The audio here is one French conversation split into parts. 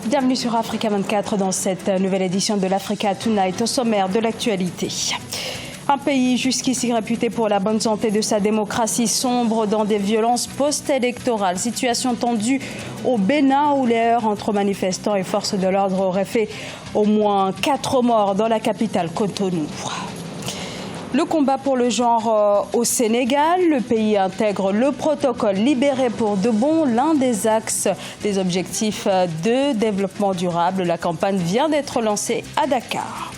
Bienvenue sur Africa 24 dans cette nouvelle édition de l'Africa Tonight. Au sommaire de l'actualité. Un pays jusqu'ici réputé pour la bonne santé de sa démocratie sombre dans des violences post-électorales. Situation tendue au Bénin où les heurts entre manifestants et forces de l'ordre auraient fait au moins 4 morts dans la capitale Cotonou. Le combat pour le genre au Sénégal, le pays intègre le protocole Libéré pour de bon, l'un des axes des objectifs de développement durable. La campagne vient d'être lancée à Dakar.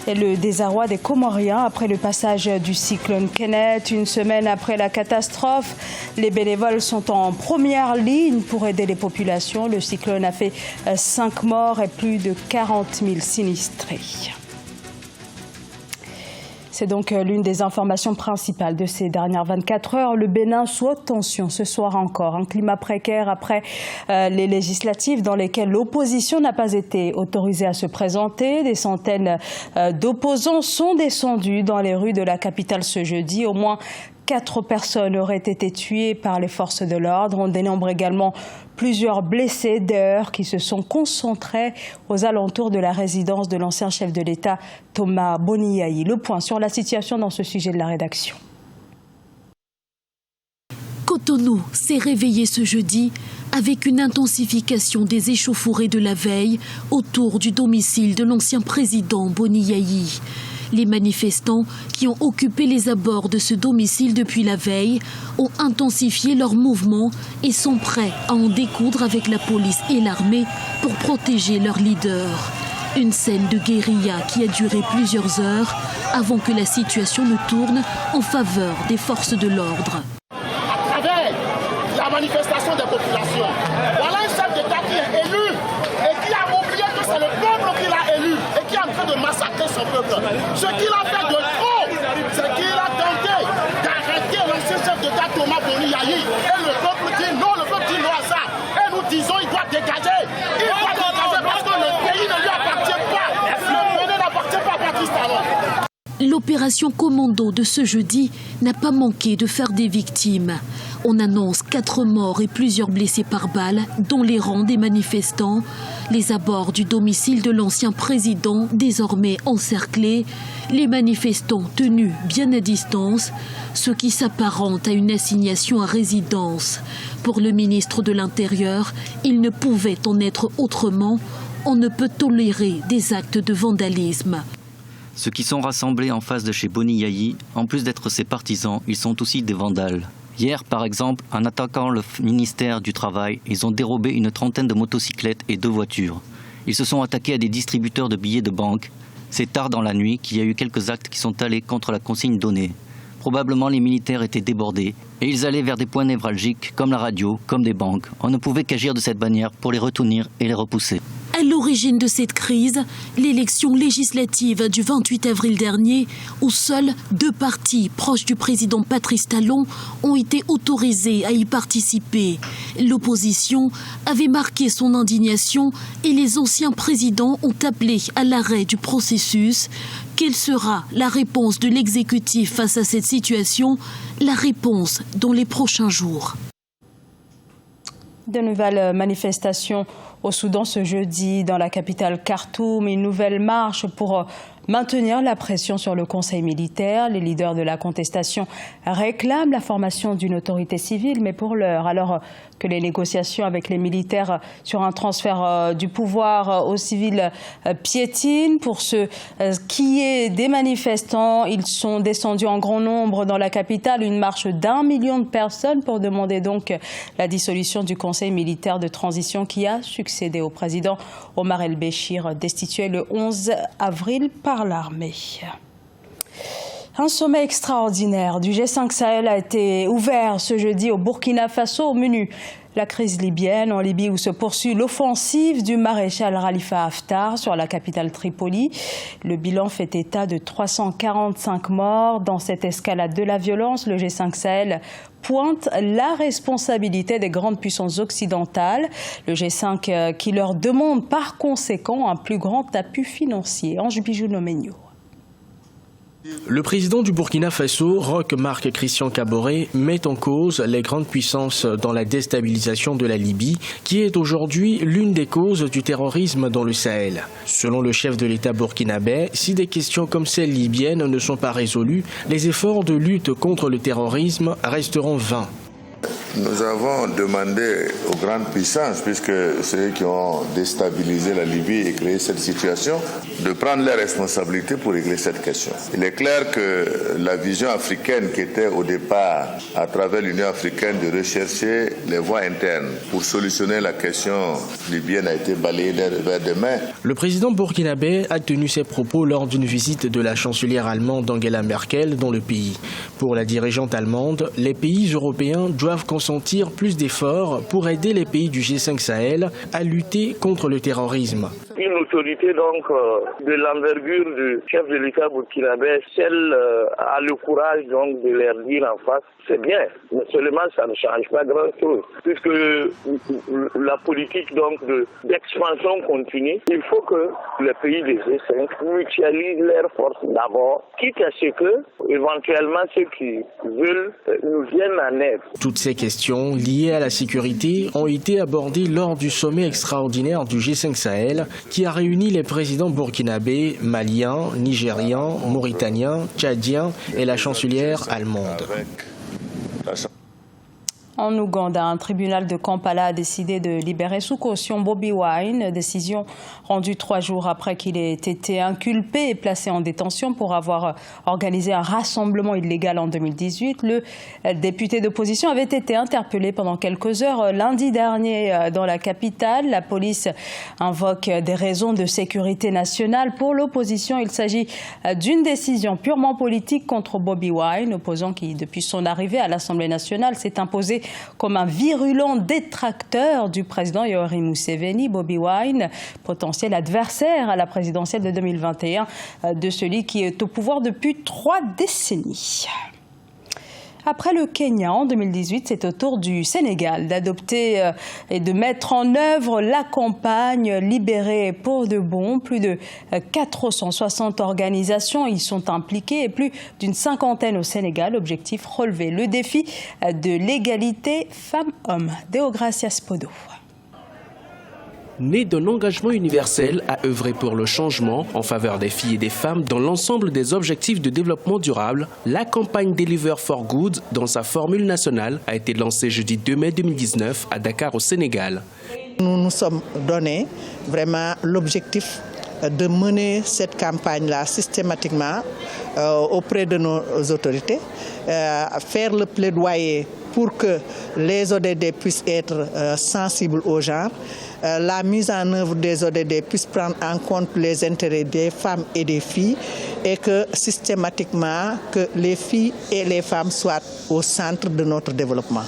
Et le désarroi des Comoriens après le passage du cyclone Kenneth. Une semaine après la catastrophe, les bénévoles sont en première ligne pour aider les populations. Le cyclone a fait 5 morts et plus de 40 000 sinistrés. C'est donc l'une des informations principales de ces dernières 24 heures. Le Bénin sous haute tension ce soir encore. Un climat précaire après les législatives dans lesquelles l'opposition n'a pas été autorisée à se présenter. Des centaines d'opposants sont descendus dans les rues de la capitale ce jeudi. Au moins 4 personnes auraient été tuées par les forces de l'ordre. On dénombre également plusieurs blessés d'heures qui se sont concentrés aux alentours de la résidence de l'ancien chef de l'État, Thomas Boniaï. Le point sur la situation dans ce sujet de la rédaction. Cotonou s'est réveillé ce jeudi avec une intensification des échauffourées de la veille autour du domicile de l'ancien président Boniaï. Les manifestants qui ont occupé les abords de ce domicile depuis la veille ont intensifié leurs mouvements et sont prêts à en découdre avec la police et l'armée pour protéger leur leader. Une scène de guérilla qui a duré plusieurs heures avant que la situation ne tourne en faveur des forces de l'ordre. À travers la manifestation des populations, voilà un chef d'État qui est élu et qui a oublié que c'est le peuple qui l'a élu et qui est en train de massacrer son peuple. Ce qu'il a fait de trop, c'est qu'il a tenté d'arrêter l'ancien chef d'État Thomas Boniaï. Et le peuple dit non, le peuple dit non à ça. Et nous disons il doit dégager. Il doit dégager parce que le pays ne lui appartient pas. Le Bénin n'appartient pas à Patrice Talon. L'opération commando de ce jeudi n'a pas manqué de faire des victimes. On annonce 4 morts et plusieurs blessés par balle, dont les rangs des manifestants. Les abords du domicile de l'ancien président, désormais encerclés. Les manifestants tenus bien à distance, ce qui s'apparente à une assignation à résidence. Pour le ministre de l'Intérieur, il ne pouvait en être autrement. On ne peut tolérer des actes de vandalisme. Ceux qui sont rassemblés en face de chez Boniaï, en plus d'être ses partisans, ils sont aussi des vandales. Hier, par exemple, en attaquant le ministère du Travail, ils ont dérobé une trentaine de motocyclettes et 2 voitures. Ils se sont attaqués à des distributeurs de billets de banque. C'est tard dans la nuit qu'il y a eu quelques actes qui sont allés contre la consigne donnée. Probablement les militaires étaient débordés et ils allaient vers des points névralgiques comme la radio, comme des banques. On ne pouvait qu'agir de cette manière pour les retenir et les repousser. À l'origine de cette crise, l'élection législative du 28 avril dernier, où seuls 2 partis proches du président Patrice Talon ont été autorisés à y participer. L'opposition avait marqué son indignation et les anciens présidents ont appelé à l'arrêt du processus. Quelle sera la réponse de l'exécutif face à cette situation? La réponse dans les prochains jours. De nouvelles manifestations au Soudan ce jeudi dans la capitale Khartoum. Une nouvelle marche pour maintenir la pression sur le conseil militaire. Les leaders de la contestation réclament la formation d'une autorité civile, mais pour l'heure, alors que les négociations avec les militaires sur un transfert du pouvoir aux civils piétinent. Pour ce qui est des manifestants, ils sont descendus en grand nombre dans la capitale. Une marche d'1 million de personnes pour demander donc la dissolution du conseil militaire de transition qui a succédé au président Omar el-Béchir, destitué le 11 avril par l'armée. Un sommet extraordinaire du G5 Sahel a été ouvert ce jeudi au Burkina Faso. Au menu, la crise libyenne, en Libye où se poursuit l'offensive du maréchal Khalifa Haftar sur la capitale Tripoli. Le bilan fait état de 345 morts dans cette escalade de la violence. Le G5 Sahel pointe la responsabilité des grandes puissances occidentales. Le G5 qui leur demande par conséquent un plus grand appui financier. Ange Bijou Nomenio. Le président du Burkina Faso, Roch Marc Christian Kaboré, met en cause les grandes puissances dans la déstabilisation de la Libye, qui est aujourd'hui l'une des causes du terrorisme dans le Sahel. Selon le chef de l'État burkinabé, si des questions comme celles libyennes ne sont pas résolues, les efforts de lutte contre le terrorisme resteront vains. Nous avons demandé aux grandes puissances, puisque ceux qui ont déstabilisé la Libye et créé cette situation, de prendre leurs responsabilités pour régler cette question. Il est clair que la vision africaine qui était au départ, à travers l'Union africaine, de rechercher les voies internes pour solutionner la question libyenne a été balayée d'un revers de main. Le président burkinabé a tenu ses propos lors d'une visite de la chancelière allemande Angela Merkel dans le pays. Pour la dirigeante allemande, les pays européens doivent consentir plus d'efforts pour aider les pays du G5 Sahel à lutter contre le terrorisme. Une autorité donc de l'envergure du chef de l'État burkinabé, celle a le courage donc de leur dire en face, c'est bien, mais seulement ça ne change pas grand-chose, puisque la politique donc d'expansion continue, il faut que les pays des G5 mutualisent leurs forces d'abord, quitte à ce que éventuellement ceux qui veulent nous viennent en aide. Toutes ces questions liées à la sécurité ont été abordées lors du sommet extraordinaire du G5 Sahel qui a réuni les présidents burkinabés, maliens, nigérians, mauritaniens, tchadiens et la chancelière allemande. En Ouganda, un tribunal de Kampala a décidé de libérer sous caution Bobi Wine, décision rendue 3 jours après qu'il ait été inculpé et placé en détention pour avoir organisé un rassemblement illégal en 2018. Le député d'opposition avait été interpellé pendant quelques heures lundi dernier dans la capitale. La police invoque des raisons de sécurité nationale. Pour l'opposition, il s'agit d'une décision purement politique contre Bobi Wine, opposant qui, depuis son arrivée à l'Assemblée nationale, s'est imposé comme un virulent détracteur du président Yoweri Museveni. Bobi Wine, potentiel adversaire à la présidentielle de 2021 de celui qui est au pouvoir depuis 3 décennies. Après le Kenya en 2018, c'est au tour du Sénégal d'adopter et de mettre en œuvre la campagne Libérée pour de bon. Plus de 460 organisations y sont impliquées et plus d'une 50aine au Sénégal. Objectif, relever le défi de l'égalité femmes-hommes. Deogracias Podo. Né d'un engagement universel à œuvrer pour le changement en faveur des filles et des femmes dans l'ensemble des objectifs de développement durable, la campagne Deliver for Good, dans sa formule nationale, a été lancée jeudi 2 mai 2019 à Dakar au Sénégal. Nous nous sommes donné vraiment l'objectif de mener cette campagne-là systématiquement auprès de nos autorités, faire le plaidoyer pour que les ODD puissent être sensibles aux genres, la mise en œuvre des ODD puisse prendre en compte les intérêts des femmes et des filles et que systématiquement que les filles et les femmes soient au centre de notre développement.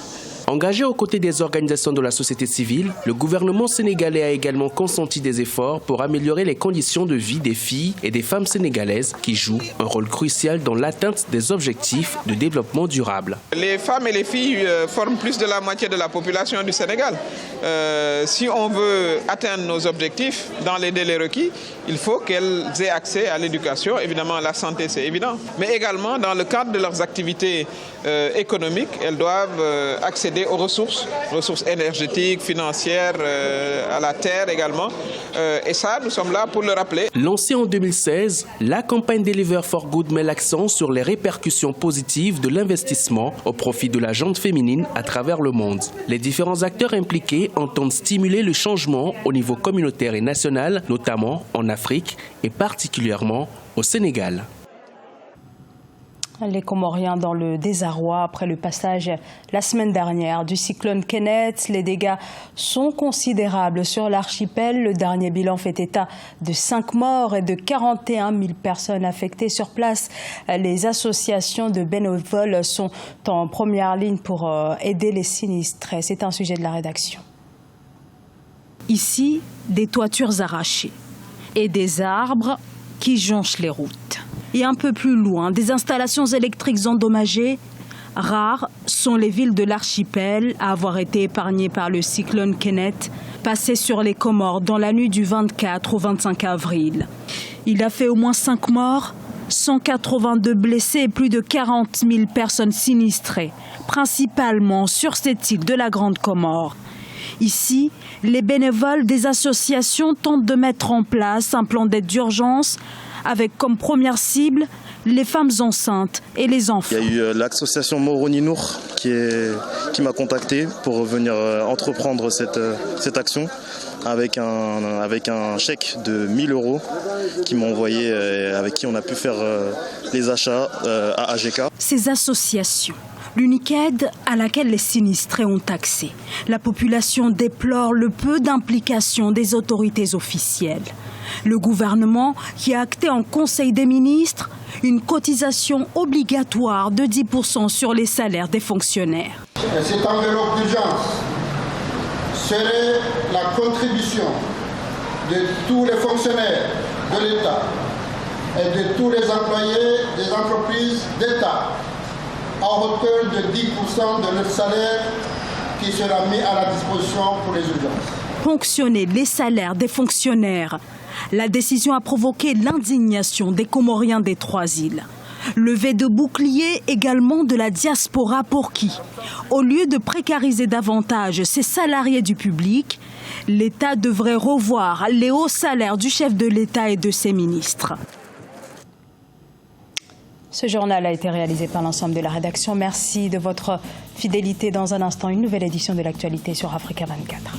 Engagé aux côtés des organisations de la société civile, le gouvernement sénégalais a également consenti des efforts pour améliorer les conditions de vie des filles et des femmes sénégalaises qui jouent un rôle crucial dans l'atteinte des objectifs de développement durable. Les femmes et les filles forment plus de la moitié de la population du Sénégal. Si on veut atteindre nos objectifs dans les délais requis, il faut qu'elles aient accès à l'éducation. Évidemment, la santé, c'est évident. Mais également, dans le cadre de leurs activités économiques, elles doivent accéder aux ressources énergétiques, financières, à la terre également. Et ça, nous sommes là pour le rappeler. Lancée en 2016, la campagne Deliver for Good met l'accent sur les répercussions positives de l'investissement au profit de la gente féminine à travers le monde. Les différents acteurs impliqués entendent stimuler le changement au niveau communautaire et national, notamment en Afrique et particulièrement au Sénégal. Les Comoriens dans le désarroi après le passage la semaine dernière du cyclone Kenneth. Les dégâts sont considérables sur l'archipel. Le dernier bilan fait état de 5 morts et de 41 000 personnes affectées sur place. Les associations de bénévoles sont en première ligne pour aider les sinistrés. C'est un sujet de la rédaction. Ici, des toitures arrachées et des arbres qui jonchent les routes. Et un peu plus loin, des installations électriques endommagées. Rares sont les villes de l'archipel à avoir été épargnées par le cyclone Kenneth, passé sur les Comores dans la nuit du 24 au 25 avril. Il a fait au moins 5 morts 182 blessés et plus de 40 000 personnes sinistrées, principalement sur cette île de la Grande Comore. Ici, les bénévoles des associations tentent de mettre en place un plan d'aide d'urgence avec comme première cible les femmes enceintes et les enfants. Il y a eu l'association Moroni Nour qui m'a contacté pour venir entreprendre cette action avec un chèque de 1 000 € qui m'ont envoyé, avec qui on a pu faire les achats à AGK. Ces associations, l'unique aide à laquelle les sinistrés ont accès. La population déplore le peu d'implication des autorités officielles. Le gouvernement qui a acté en Conseil des ministres une cotisation obligatoire de 10% sur les salaires des fonctionnaires. Cette enveloppe d'urgence serait la contribution de tous les fonctionnaires de l'État et de tous les employés des entreprises d'État à hauteur de 10% de leur salaire qui sera mis à la disposition pour les urgences. Ponctionner les salaires des fonctionnaires. La décision a provoqué l'indignation des Comoriens des 3 îles. Levée de boucliers également de la diaspora pour qui, au lieu de précariser davantage ses salariés du public, l'État devrait revoir les hauts salaires du chef de l'État et de ses ministres. Ce journal a été réalisé par l'ensemble de la rédaction. Merci de votre fidélité. Dans un instant, une nouvelle édition de l'actualité sur Africa 24.